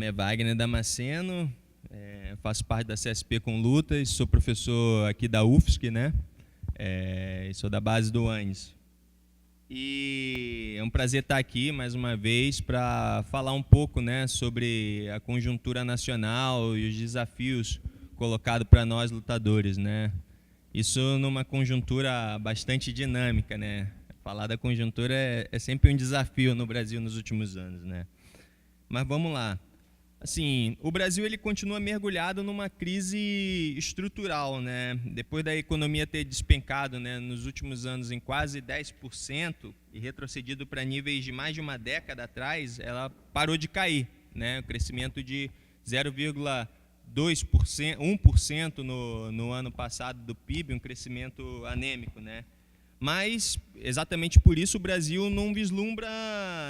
nome é Wagner Damasceno, faço parte da CSP com Lutas, sou professor aqui da UFSC, né? Sou da base do ANES. E é um prazer estar aqui mais uma vez para falar um pouco, né, sobre a conjuntura nacional e os desafios colocados para nós lutadores, né? Isso numa conjuntura bastante dinâmica, né? Falar da conjuntura é sempre um desafio no Brasil nos últimos anos, né? Mas vamos lá. Assim, o Brasil ele continua mergulhado numa crise estrutural, né? Depois da economia ter despencado, né, nos últimos anos em quase 10% e retrocedido para níveis de mais de uma década atrás, ela parou de cair, né? O crescimento de 0,2%, 1% no ano passado do PIB, um crescimento anêmico, né? Mas, exatamente por isso, o Brasil não vislumbra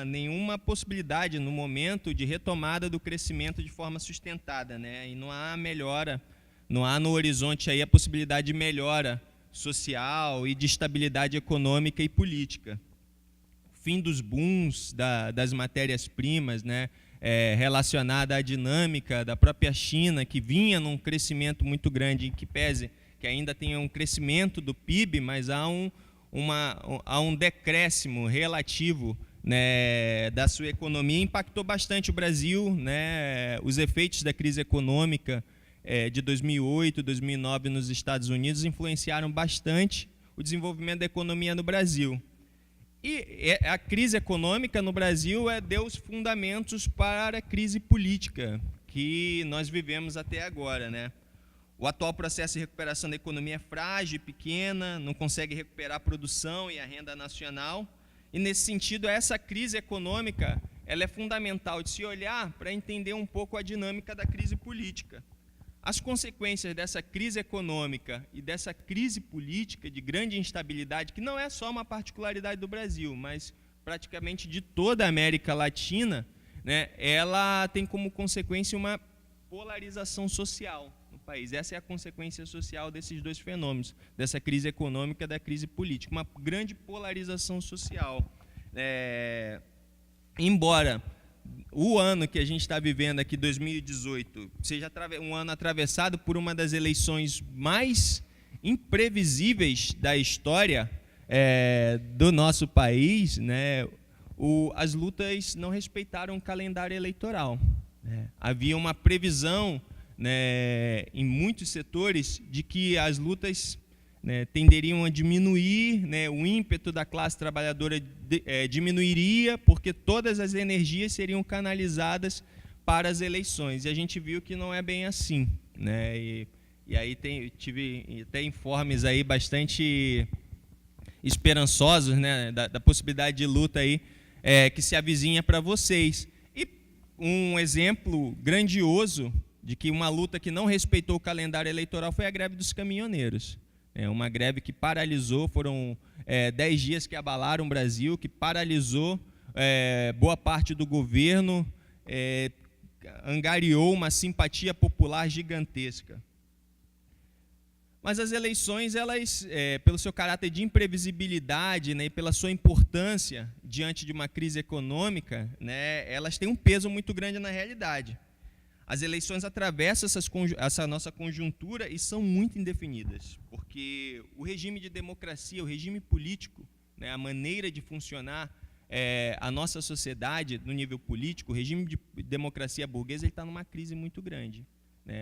nenhuma possibilidade no momento de retomada do crescimento de forma sustentada, né? E não há melhora, não há no horizonte aí a possibilidade de melhora social e de estabilidade econômica e política. O fim dos booms das matérias-primas, né? Relacionada à dinâmica da própria China, que vinha num crescimento muito grande, em que pese que ainda tenha um crescimento do PIB, mas há um decréscimo relativo, né, da sua economia, impactou bastante o Brasil, né? Os efeitos da crise econômica de 2008, 2009 nos Estados Unidos influenciaram bastante o desenvolvimento da economia no Brasil. E a crise econômica no Brasil deu os fundamentos para a crise política que nós vivemos até agora, né? O atual processo de recuperação da economia é frágil e pequena, não consegue recuperar a produção e a renda nacional. E, nesse sentido, essa crise econômica ela é fundamental de se olhar para entender um pouco a dinâmica da crise política. As consequências dessa crise econômica e dessa crise política de grande instabilidade, que não é só uma particularidade do Brasil, mas praticamente de toda a América Latina, né, ela tem como consequência uma polarização social no país. Essa é a consequência social desses dois fenômenos, dessa crise econômica e da crise política, uma grande polarização social. Embora o ano que a gente está vivendo aqui, 2018, seja um ano atravessado por uma das eleições mais imprevisíveis da história do nosso país, né, as lutas não respeitaram o calendário eleitoral. Havia uma previsão, né, em muitos setores de que as lutas, né, tenderiam a diminuir, né, o ímpeto da classe trabalhadora diminuiria, porque todas as energias seriam canalizadas para as eleições. E a gente viu que não é bem assim, né? E aí tive até informes aí bastante esperançosos, né, da possibilidade de luta aí, que se avizinha para vocês. E um exemplo grandioso de que uma luta que não respeitou o calendário eleitoral foi a greve dos caminhoneiros. Uma greve que paralisou, foram 10 dias que abalaram o Brasil, que paralisou boa parte do governo, angariou uma simpatia popular gigantesca. Mas as eleições, elas, pelo seu caráter de imprevisibilidade, né, e pela sua importância diante de uma crise econômica, né, elas têm um peso muito grande na realidade. As eleições atravessam essa nossa conjuntura e são muito indefinidas, porque o regime de democracia, o regime político, né, a maneira de funcionar a nossa sociedade no nível político, o regime de democracia burguesa está numa crise muito grande.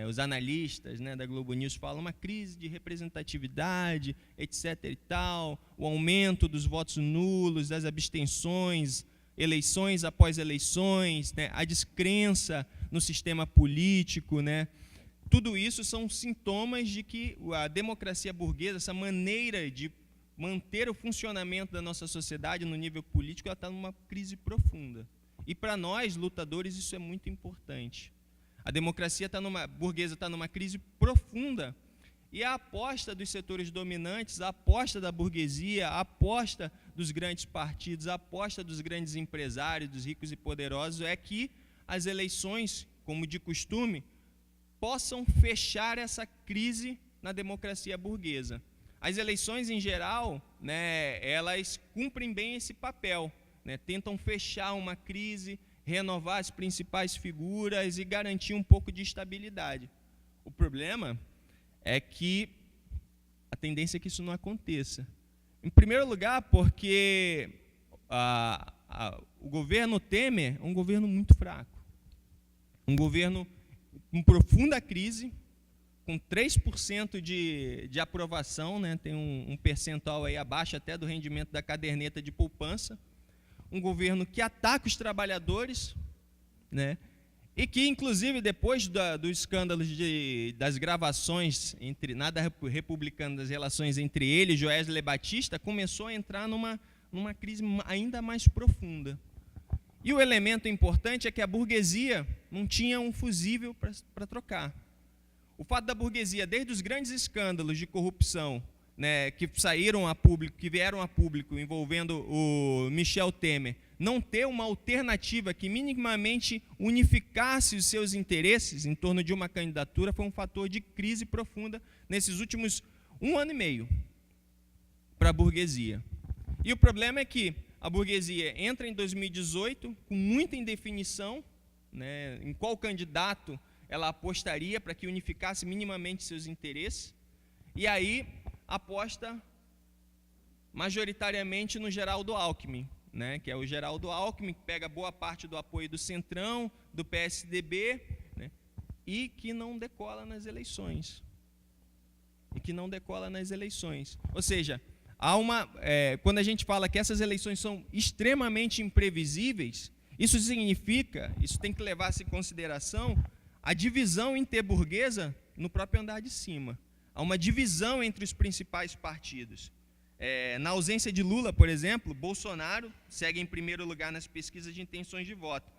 Os analistas, né, da Globo News falam uma crise de representatividade, etc. e tal, o aumento dos votos nulos, das abstenções, eleições após eleições, né, a descrença no sistema político, né? Tudo isso são sintomas de que a democracia burguesa, essa maneira de manter o funcionamento da nossa sociedade no nível político, ela está numa crise profunda. E para nós, lutadores, isso é muito importante. A democracia burguesa está numa crise profunda, e a aposta dos setores dominantes, a aposta da burguesia, a aposta dos grandes partidos, a aposta dos grandes empresários, dos ricos e poderosos, é que as eleições, como de costume, possam fechar essa crise na democracia burguesa. As eleições, em geral, né, elas cumprem bem esse papel, né, tentam fechar uma crise, renovar as principais figuras e garantir um pouco de estabilidade. O problema é que a tendência é que isso não aconteça. Em primeiro lugar, porque o governo Temer é um governo muito fraco. Um governo com profunda crise, com 3% de aprovação, né? Tem um percentual aí abaixo até do rendimento da caderneta de poupança. Um governo que ataca os trabalhadores, né? E que, inclusive, depois do escândalo das gravações entre nada republicano das relações entre ele e Joesley Batista, começou a entrar numa crise ainda mais profunda. E o elemento importante é que a burguesia não tinha um fusível para trocar. O fato da burguesia, desde os grandes escândalos de corrupção, né, que saíram a público, que vieram a público, envolvendo o Michel Temer, não ter uma alternativa que minimamente unificasse os seus interesses em torno de uma candidatura, foi um fator de crise profunda nesses últimos 1 ano e meio para a burguesia. E o problema é que a burguesia entra em 2018 com muita indefinição, né, em qual candidato ela apostaria para que unificasse minimamente seus interesses, e aí aposta majoritariamente no Geraldo Alckmin, né, que é o Geraldo Alckmin, que pega boa parte do apoio do Centrão, do PSDB, né, e que não decola nas eleições. Ou seja, quando a gente fala que essas eleições são extremamente imprevisíveis, isso tem que levar-se em consideração a divisão interburguesa no próprio andar de cima. Há uma divisão entre os principais partidos. Na ausência de Lula, por exemplo, Bolsonaro segue em primeiro lugar nas pesquisas de intenções de voto,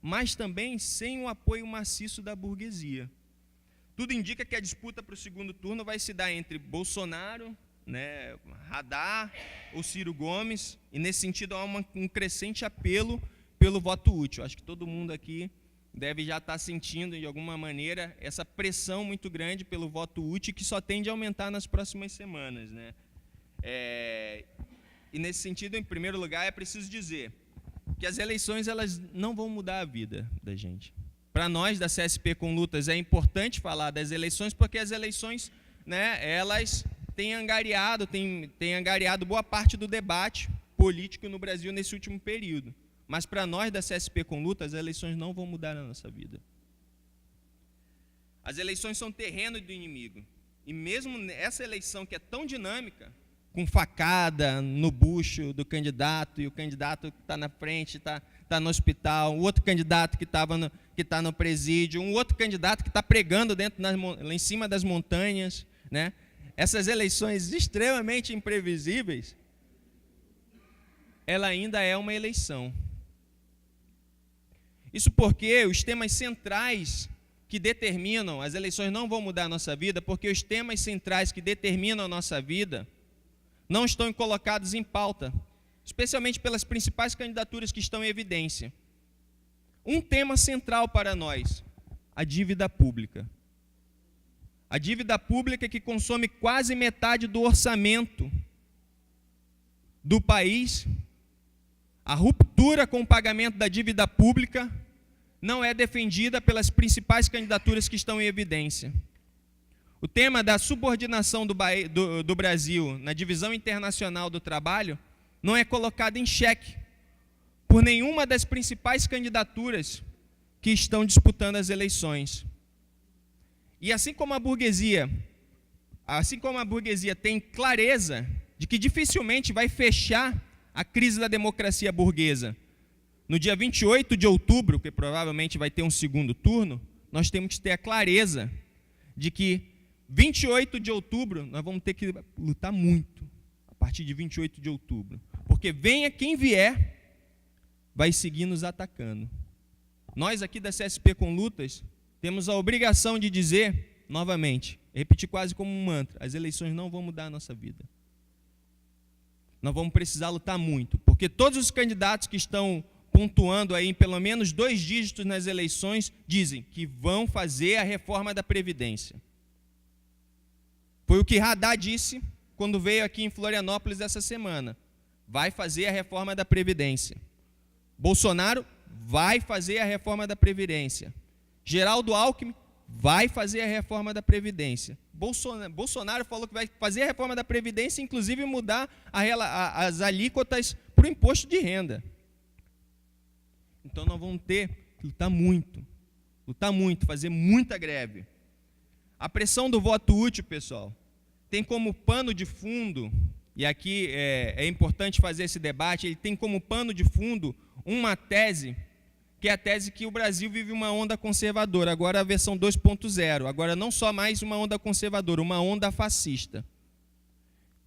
mas também sem o apoio maciço da burguesia. Tudo indica que a disputa para o segundo turno vai se dar entre Bolsonaro, né, Haddad ou Ciro Gomes, e nesse sentido há um crescente apelo pelo voto útil. Acho que todo mundo aqui deve já estar sentindo, de alguma maneira, essa pressão muito grande pelo voto útil, que só tende a aumentar nas próximas semanas, né? E nesse sentido, em primeiro lugar, é preciso dizer que as eleições elas não vão mudar a vida da gente. Para nós, da CSP com Lutas, é importante falar das eleições, porque as eleições, né, elas têm angariado boa parte do debate político no Brasil nesse último período. Mas para nós da CSP com Lutas, as eleições não vão mudar a nossa vida. As eleições são terreno do inimigo. E mesmo essa eleição que é tão dinâmica, com facada no bucho do candidato, e o candidato que está na frente está no hospital, o outro candidato que está no presídio, um outro candidato que está pregando lá em cima das montanhas, né? Essas eleições extremamente imprevisíveis, ela ainda é uma eleição. Isso porque os temas centrais que determinam, as eleições não vão mudar a nossa vida, porque os temas centrais que determinam a nossa vida não estão colocados em pauta, especialmente pelas principais candidaturas que estão em evidência. Um tema central para nós, a dívida pública. A dívida pública que consome quase metade do orçamento do país. A ruptura com o pagamento da dívida pública não é defendida pelas principais candidaturas que estão em evidência. O tema da subordinação do Brasil na divisão internacional do trabalho não é colocado em xeque por nenhuma das principais candidaturas que estão disputando as eleições. E assim como a burguesia tem clareza de que dificilmente vai fechar a crise da democracia burguesa no dia 28 de outubro, que provavelmente vai ter um segundo turno, nós temos que ter a clareza de que 28 de outubro nós vamos ter que lutar muito a partir de 28 de outubro, porque venha quem vier, vai seguir nos atacando. Nós aqui da CSP com Lutas temos a obrigação de dizer, novamente, repetir quase como um mantra, as eleições não vão mudar a nossa vida. Nós vamos precisar lutar muito, porque todos os candidatos que estão pontuando aí em pelo menos 2 dígitos nas eleições dizem que vão fazer a reforma da Previdência. Foi o que Haddad disse quando veio aqui em Florianópolis essa semana. Vai fazer a reforma da Previdência. Bolsonaro vai fazer a reforma da Previdência. Geraldo Alckmin vai fazer a reforma da Previdência. Bolsonaro falou que vai fazer a reforma da Previdência, inclusive mudar as alíquotas para o imposto de renda. Então nós vamos ter que lutar muito, fazer muita greve. A pressão do voto útil, pessoal, tem como pano de fundo, e aqui é importante fazer esse debate, ele tem como pano de fundo uma tese, que é a tese que o Brasil vive uma onda conservadora, agora a versão 2.0, agora não só mais uma onda conservadora, uma onda fascista.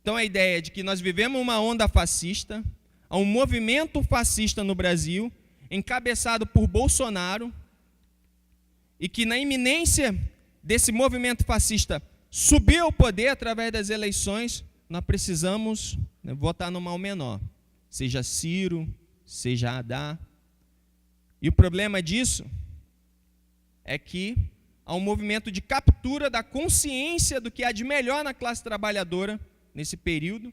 Então a ideia é de que nós vivemos uma onda fascista, há um movimento fascista no Brasil, encabeçado por Bolsonaro, e que na iminência desse movimento fascista subir ao poder através das eleições, nós precisamos votar no mal menor, seja Ciro, seja Haddad. E o problema disso é que há um movimento de captura da consciência do que há de melhor na classe trabalhadora nesse período,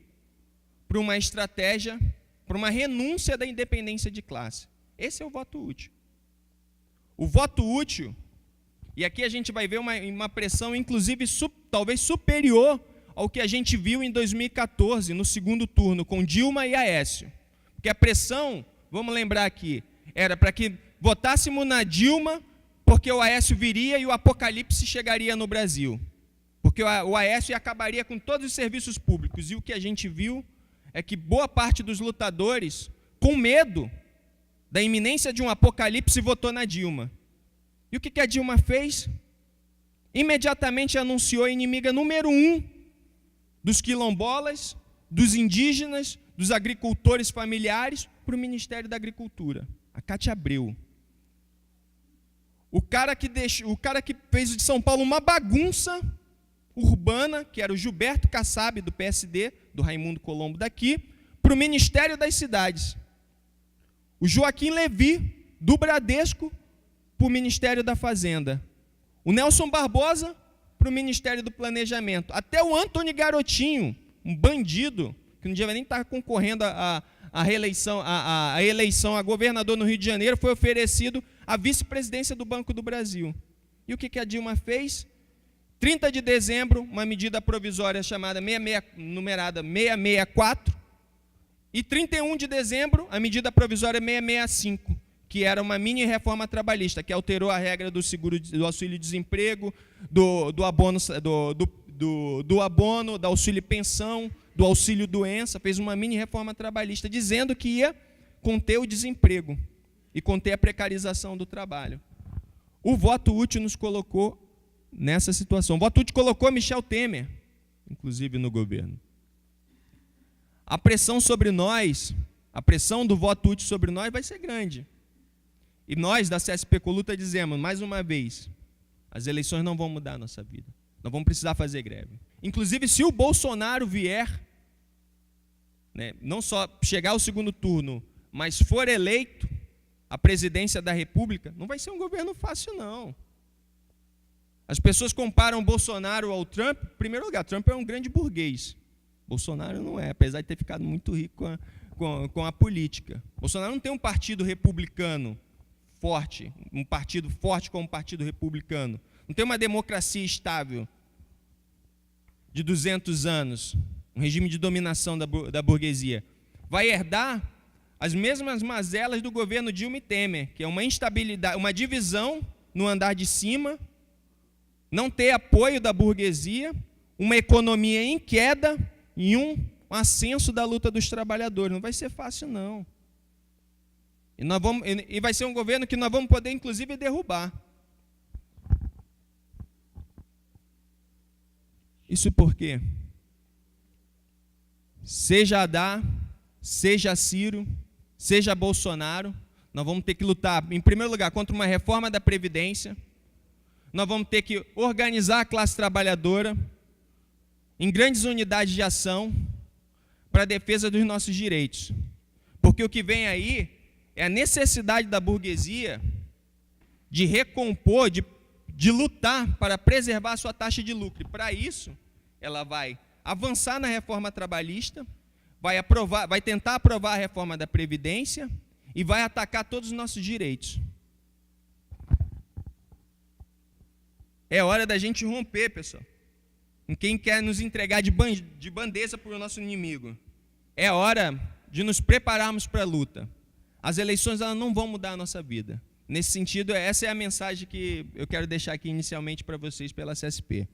para uma estratégia, para uma renúncia da independência de classe. Esse é o voto útil. O voto útil, e aqui a gente vai ver uma pressão, inclusive, talvez superior ao que a gente viu em 2014, no segundo turno, com Dilma e Aécio. Porque a pressão, vamos lembrar aqui, era para que votássemos na Dilma, porque o Aécio viria e o apocalipse chegaria no Brasil. Porque o Aécio acabaria com todos os serviços públicos. E o que a gente viu é que boa parte dos lutadores, com medo da iminência de um apocalipse, votou na Dilma. E o que a Dilma fez? Imediatamente anunciou a inimiga número 1 dos quilombolas, dos indígenas, dos agricultores familiares, para o Ministério da Agricultura, a Cátia Abreu. O cara que fez de São Paulo uma bagunça urbana, que era o Gilberto Kassab, do PSD, do Raimundo Colombo daqui, para o Ministério das Cidades. O Joaquim Levy, do Bradesco, para o Ministério da Fazenda. O Nelson Barbosa, para o Ministério do Planejamento. Até o Antony Garotinho, um bandido, que não devia nem estar concorrendo à reeleição, à eleição a governador no Rio de Janeiro, foi oferecido à vice-presidência do Banco do Brasil. E o que a Dilma fez? 30 de dezembro, uma medida provisória chamada numerada 664, e 31 de dezembro, a medida provisória 665, que era uma mini reforma trabalhista, que alterou a regra do auxílio-desemprego, do abono, da auxílio-pensão, do auxílio-doença, fez uma mini reforma trabalhista, dizendo que ia conter o desemprego e conter a precarização do trabalho. O voto útil nos colocou nessa situação. O voto útil colocou Michel Temer, inclusive, no governo. A pressão sobre nós, a pressão do voto útil sobre nós vai ser grande. E nós, da CSP Coluta, dizemos, mais uma vez, as eleições não vão mudar a nossa vida. Nós vamos precisar fazer greve. Inclusive, se o Bolsonaro vier, não só chegar ao segundo turno, mas for eleito à presidência da República, não vai ser um governo fácil, não. As pessoas comparam o Bolsonaro ao Trump. Em primeiro lugar, Trump é um grande burguês. Bolsonaro não é, apesar de ter ficado muito rico com a política. Bolsonaro não tem um partido republicano forte, um partido forte como o Partido Republicano. Não tem uma democracia estável de 200 anos, um regime de dominação da burguesia. Vai herdar as mesmas mazelas do governo Dilma e Temer, que é uma instabilidade, uma divisão no andar de cima, não ter apoio da burguesia, uma economia em queda e um ascenso da luta dos trabalhadores. Não vai ser fácil, não. E vai ser um governo que nós vamos poder, inclusive, derrubar. Isso por quê? Seja Haddad, seja Ciro, seja Bolsonaro, nós vamos ter que lutar, em primeiro lugar, contra uma reforma da Previdência. Nós vamos ter que organizar a classe trabalhadora em grandes unidades de ação para a defesa dos nossos direitos. Porque o que vem aí é a necessidade da burguesia de recompor, de lutar para preservar a sua taxa de lucro. E para isso, ela vai avançar na reforma trabalhista, vai tentar aprovar a reforma da Previdência e vai atacar todos os nossos direitos. É hora da gente romper, pessoal, com quem quer nos entregar de bandeja para o nosso inimigo. É hora de nos prepararmos para a luta. As eleições, elas não vão mudar a nossa vida. Nesse sentido, essa é a mensagem que eu quero deixar aqui inicialmente para vocês pela CSP.